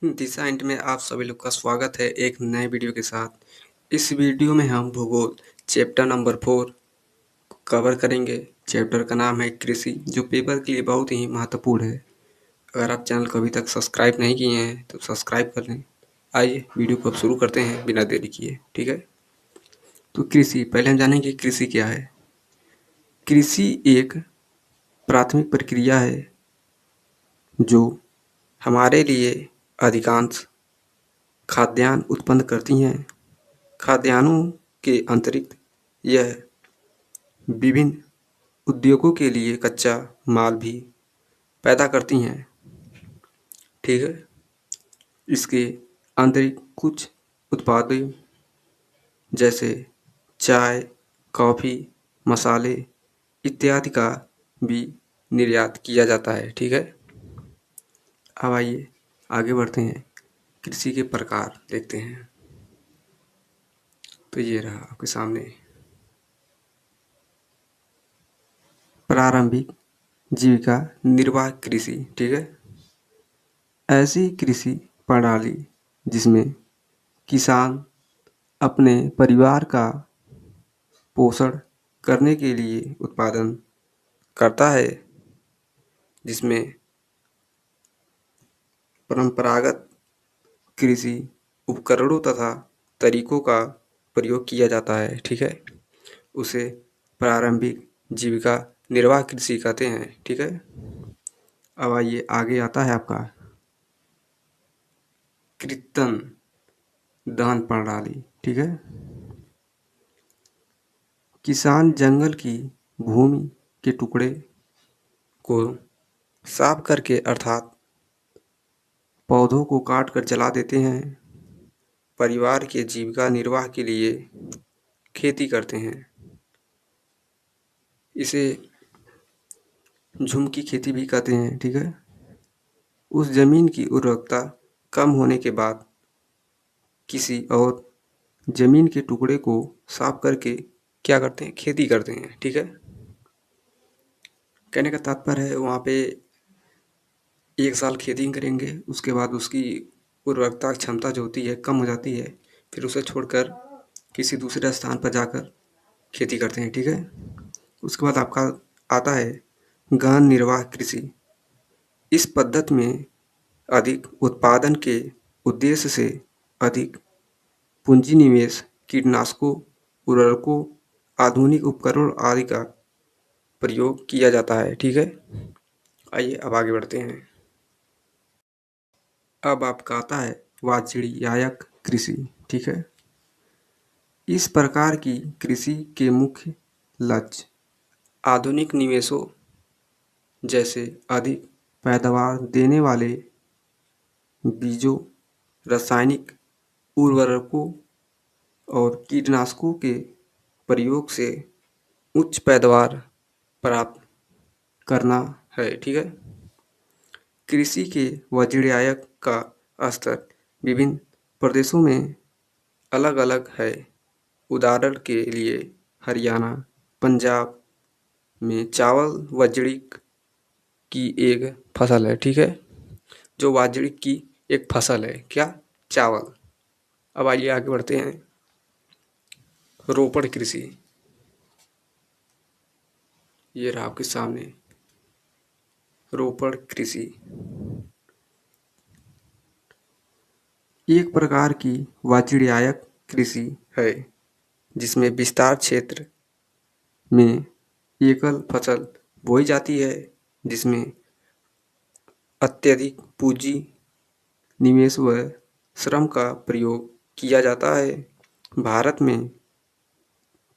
दिशा int में आप सभी लोग का स्वागत है एक नए वीडियो के साथ। इस वीडियो में हम भूगोल चैप्टर नंबर 4 कवर करेंगे। चैप्टर का नाम है कृषि, जो पेपर के लिए बहुत ही महत्वपूर्ण है। अगर आप चैनल को अभी तक सब्सक्राइब नहीं किए हैं तो सब्सक्राइब कर लें। आइए वीडियो को अब शुरू करते हैं बिना देरी किए। ठीक है, तो कृषि, पहले हम जानेंगे कृषि क्या है। कृषि एक प्राथमिक प्रक्रिया है जो हमारे लिए अधिकांश खाद्यान्न उत्पन्न करती हैं। खाद्यान्नों के अतिरिक्त यह विभिन्न उद्योगों के लिए कच्चा माल भी पैदा करती हैं। ठीक है, इसके अतिरिक्त कुछ उत्पादों जैसे चाय, कॉफ़ी, मसाले इत्यादि का भी निर्यात किया जाता है। ठीक है, अब आइए आगे बढ़ते हैं, कृषि के प्रकार देखते हैं। तो ये रहा आपके सामने प्रारंभिक जीविका निर्वाह कृषि। ठीक है, ऐसी कृषि प्रणाली जिसमें किसान अपने परिवार का पोषण करने के लिए उत्पादन करता है, जिसमें परंपरागत कृषि उपकरणों तथा तरीकों का प्रयोग किया जाता है। ठीक है, उसे प्रारंभिक जीविका निर्वाह कृषि कहते हैं। ठीक है, अब आइए आगे आता है आपका कृत्रिम दहन प्रणाली। ठीक है, किसान जंगल की भूमि के टुकड़े को साफ करके अर्थात पौधों को काट कर जला देते हैं। परिवार के जीविका निर्वाह के लिए खेती करते हैं। इसे झूम की खेती भी कहते हैं। ठीक है, उस जमीन की उर्वरकता कम होने के बाद किसी और जमीन के टुकड़े को साफ करके क्या करते हैं, खेती करते हैं। ठीक है, कहने का तात्पर्य है वहाँ पे एक साल खेती करेंगे, उसके बाद उसकी उर्वरकता क्षमता जो होती है कम हो जाती है, फिर उसे छोड़कर किसी दूसरे स्थान पर जाकर खेती करते हैं। ठीक है, उसके बाद आपका आता है गहन निर्वाह कृषि। इस पद्धति में अधिक उत्पादन के उद्देश्य से अधिक पूंजी निवेश, कीटनाशकों, उर्वरकों, आधुनिक उपकरण आदि का प्रयोग किया जाता है। ठीक है, आइए अब आगे बढ़ते हैं। अब आपका आता है वाणिज्यिक कृषि। ठीक है, इस प्रकार की कृषि के मुख्य लक्ष्य आधुनिक निवेशों जैसे अधिक पैदावार देने वाले बीजों, रासायनिक उर्वरकों और कीटनाशकों के प्रयोग से उच्च पैदावार प्राप्त करना है। ठीक है, कृषि के वाणिज्यिक का स्तर विभिन्न प्रदेशों में अलग अलग है। उदाहरण के लिए हरियाणा, पंजाब में चावल वाणिज्यिक की एक फसल है। ठीक है, जो वाणिज्यिक की एक फसल है, क्या, चावल। अब आइए आगे बढ़ते हैं, रोपड़ कृषि। ये रहा आपके सामने रोपड़ कृषि, एक प्रकार की वाणिज्यिक कृषि है जिसमें विस्तार क्षेत्र में एकल फसल बोई जाती है, जिसमें अत्यधिक पूंजी निवेश व श्रम का प्रयोग किया जाता है। भारत में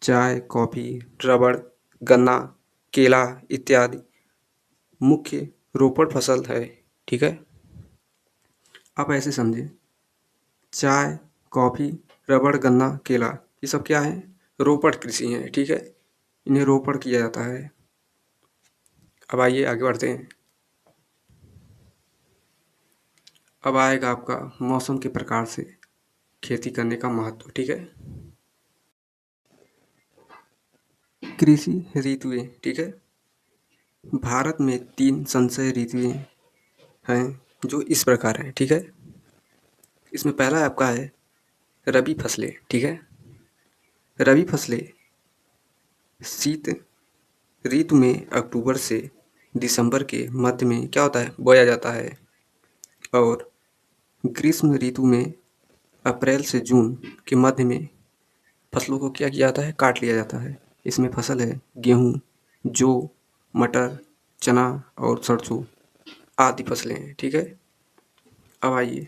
चाय, कॉफ़ी, रबड़, गन्ना, केला इत्यादि मुख्य रोपड़ फसल है। ठीक है, आप ऐसे समझें, चाय, कॉफ़ी, रबड़, गन्ना, केला ये सब क्या है, रोपड़ कृषि हैं। ठीक है, इन्हें रोपड़ किया जाता है। अब आइए आगे बढ़ते हैं। अब आएगा आपका मौसम के प्रकार से खेती करने का महत्व। ठीक है, कृषि ऋतुएं। ठीक है, भारत में 3 संचयी ऋतुएं हैं जो इस प्रकार हैं। ठीक है, इसमें पहला आपका है रबी फसलें, ठीक है। रबी फसलें शीत ऋतु में अक्टूबर से दिसंबर के मध्य में क्या होता है, बोया जाता है। और ग्रीष्म ऋतु में अप्रैल से जून के मध्य में फसलों को क्या किया जाता है, काट लिया जाता है। इसमें फसल है गेहूँ, जौ, मटर, चना और सरसों आदि फसलें हैं, ठीक है। अब आइए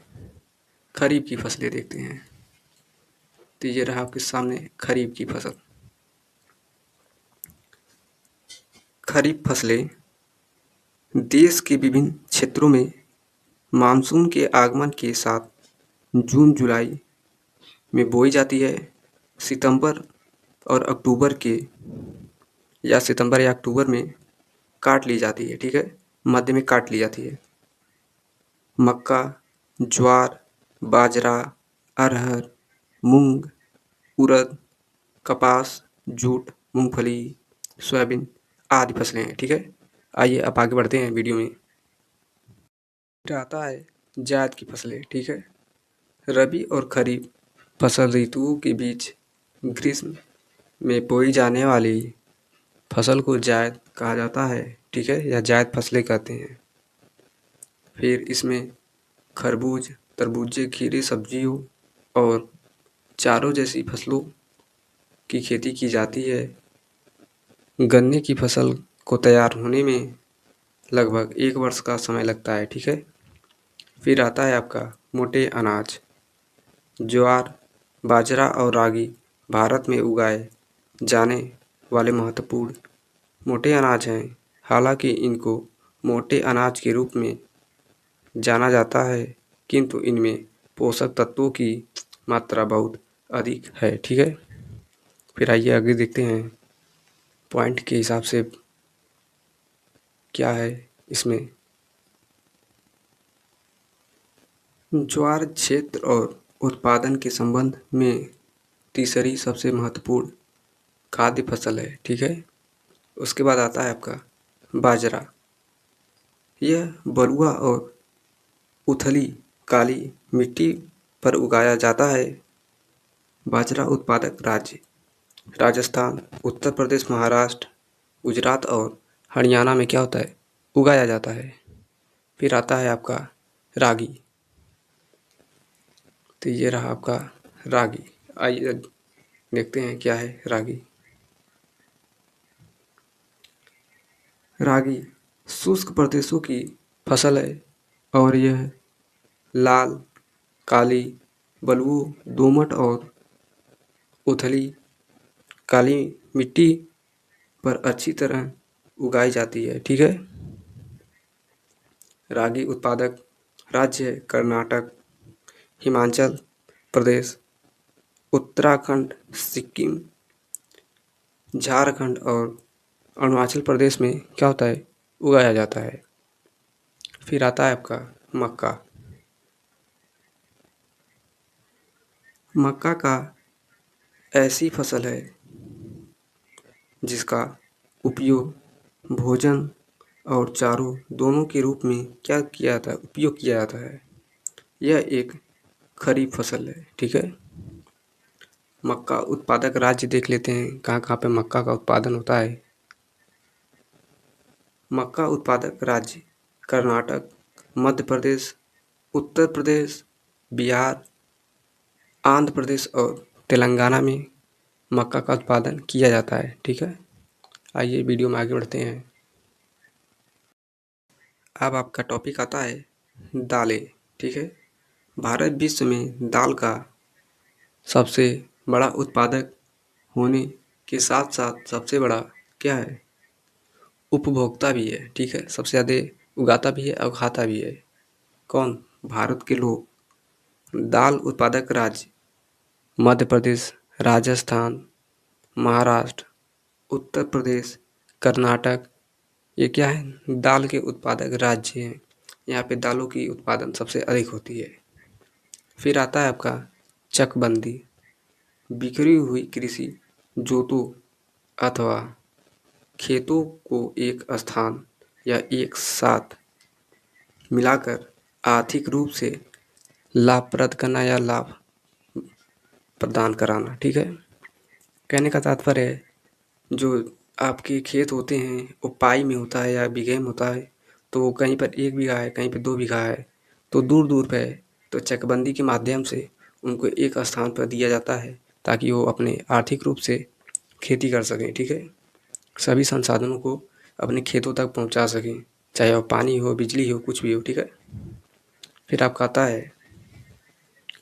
खरीफ की फसलें देखते हैं। तो ये रहा आपके सामने खरीफ की फसल। खरीफ फसलें देश के विभिन्न क्षेत्रों में मानसून के आगमन के साथ जून जुलाई में बोई जाती है। सितंबर और अक्टूबर के या सितंबर या अक्टूबर में काट ली जाती है, ठीक है, मध्य में काट ली जाती है। मक्का, ज्वार, बाजरा, अरहर, मूंग, उड़द, कपास, जूट, मूंगफली, सोयाबीन आदि फसलें हैं, ठीक है। आइए अब आगे बढ़ते हैं वीडियो में। फिर आता है जायद की फसलें, ठीक है। रबी और खरीफ फसल ऋतुओं के बीच ग्रीष्म में बोई जाने वाली फसल को जायद कहा जाता है, ठीक है, या जायद फसलें कहते हैं। फिर इसमें खरबूज, तरबूजे, खीरे, सब्जियों और चारों जैसी फसलों की खेती की जाती है। गन्ने की फसल को तैयार होने में लगभग 1 वर्ष का समय लगता है, ठीक है। फिर आता है आपका मोटे अनाज। ज्वार, बाजरा और रागी भारत में उगाए जाने वाले महत्वपूर्ण मोटे अनाज हैं। हालांकि इनको मोटे अनाज के रूप में जाना जाता है, किंतु इनमें पोषक तत्वों की मात्रा बहुत अधिक है, ठीक है। फिर आइए आगे देखते हैं पॉइंट के हिसाब से क्या है इसमें। ज्वार क्षेत्र और उत्पादन के संबंध में तीसरी सबसे महत्वपूर्ण खाद्य फसल है, ठीक है। उसके बाद आता है आपका बाजरा। यह बलुआ और उथली काली मिट्टी पर उगाया जाता है। बाजरा उत्पादक राज्य राजस्थान, उत्तर प्रदेश, महाराष्ट्र, गुजरात और हरियाणा में क्या होता है, उगाया जाता है। फिर आता है आपका रागी। तो ये रहा आपका रागी। आइए देखते हैं क्या है रागी। रागी शुष्क प्रदेशों की फसल है और यह लाल, काली, बलुओ, दोमट और उथली काली मिट्टी पर अच्छी तरह उगाई जाती है, ठीक है। रागी उत्पादक राज्य है कर्नाटक, हिमाचल प्रदेश, उत्तराखंड, सिक्किम, झारखंड और अरुणाचल प्रदेश में क्या होता है, उगाया जाता है। फिर आता है आपका मक्का। मक्का का ऐसी फसल है जिसका उपयोग भोजन और चारों दोनों के रूप में क्या किया जाता है, उपयोग किया जाता है। यह एक खरीफ फसल है, ठीक है। मक्का उत्पादक राज्य देख लेते हैं कहाँ कहाँ पे मक्का का उत्पादन होता है। मक्का उत्पादक राज्य कर्नाटक, मध्य प्रदेश, उत्तर प्रदेश, बिहार, आंध्र प्रदेश और तेलंगाना में मक्का का उत्पादन किया जाता है, ठीक है। आइए वीडियो में आगे बढ़ते हैं। अब आपका टॉपिक आता है दालें, ठीक है। भारत विश्व में दाल का सबसे बड़ा उत्पादक होने के साथ साथ सबसे बड़ा क्या है, उपभोक्ता भी है, ठीक है। सबसे ज़्यादा उगाता भी है और खाता भी है। कौन, भारत के लोग। दाल उत्पादक राज्य मध्य प्रदेश, राजस्थान, महाराष्ट्र, उत्तर प्रदेश, कर्नाटक, ये क्या है, दाल के उत्पादक राज्य हैं। यहाँ पे दालों की उत्पादन सबसे अधिक होती है। फिर आता है आपका चकबंदी। बिखरी हुई कृषि जोतों अथवा खेतों को एक स्थान या एक साथ मिलाकर आर्थिक रूप से लाभप्रद करना या लाभ प्रदान कराना। ठीक है, कहने का तात्पर्य है जो आपके खेत होते हैं वो पाई में होता है या बीघे में होता है, तो कहीं पर 1 बीघा है, कहीं पे 2 बीघा है, तो दूर-दूर पे है, तो चकबंदी के माध्यम से उनको एक स्थान पर दिया जाता है ताकि वो अपने आर्थिक रूप से खेती कर सकें। ठीक है, सभी संसाधनों को अपने खेतों तक पहुंचा सकें, चाहे वो पानी हो, बिजली हो, कुछ भी हो। ठीक है, फिर आपका आता है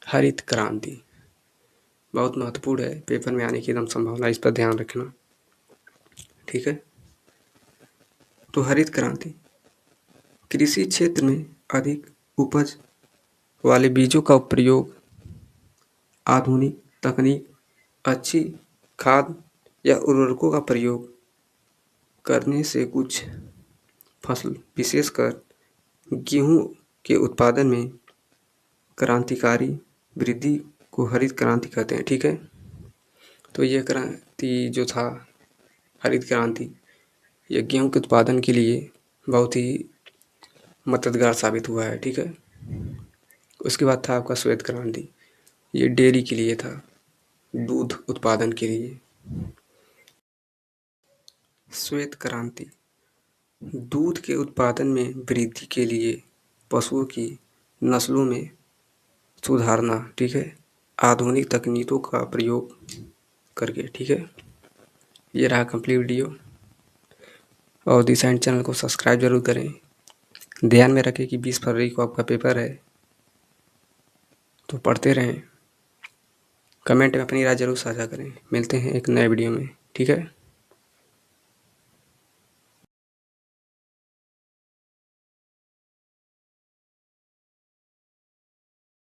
हरित क्रांति। बहुत महत्वपूर्ण है, पेपर में आने की एकदम संभावना, इस पर ध्यान रखना। ठीक है, तो हरित क्रांति कृषि क्षेत्र में अधिक उपज वाले बीजों का प्रयोग, आधुनिक तकनीक, अच्छी खाद या उर्वरकों का प्रयोग करने से कुछ फसल, विशेषकर गेहूं के उत्पादन में क्रांतिकारी वृद्धि को हरित क्रांति कहते हैं। ठीक है, तो ये क्रांति जो था, हरित क्रांति, ये गेहूं के उत्पादन के लिए बहुत ही मददगार साबित हुआ है। ठीक है, उसके बाद था आपका श्वेत क्रांति, ये डेयरी के लिए था, दूध उत्पादन के लिए। श्वेत क्रांति दूध के उत्पादन में वृद्धि के लिए पशुओं की नस्लों में सुधारना। ठीक है, आधुनिक तकनीकों का प्रयोग करके। ठीक है, ये रहा कंप्लीट वीडियो, और दिस एंड चैनल को सब्सक्राइब जरूर करें। ध्यान में रखें कि 20 फरवरी को आपका पेपर है, तो पढ़ते रहें। कमेंट में अपनी राय जरूर साझा करें। मिलते हैं एक नए वीडियो में। ठीक है।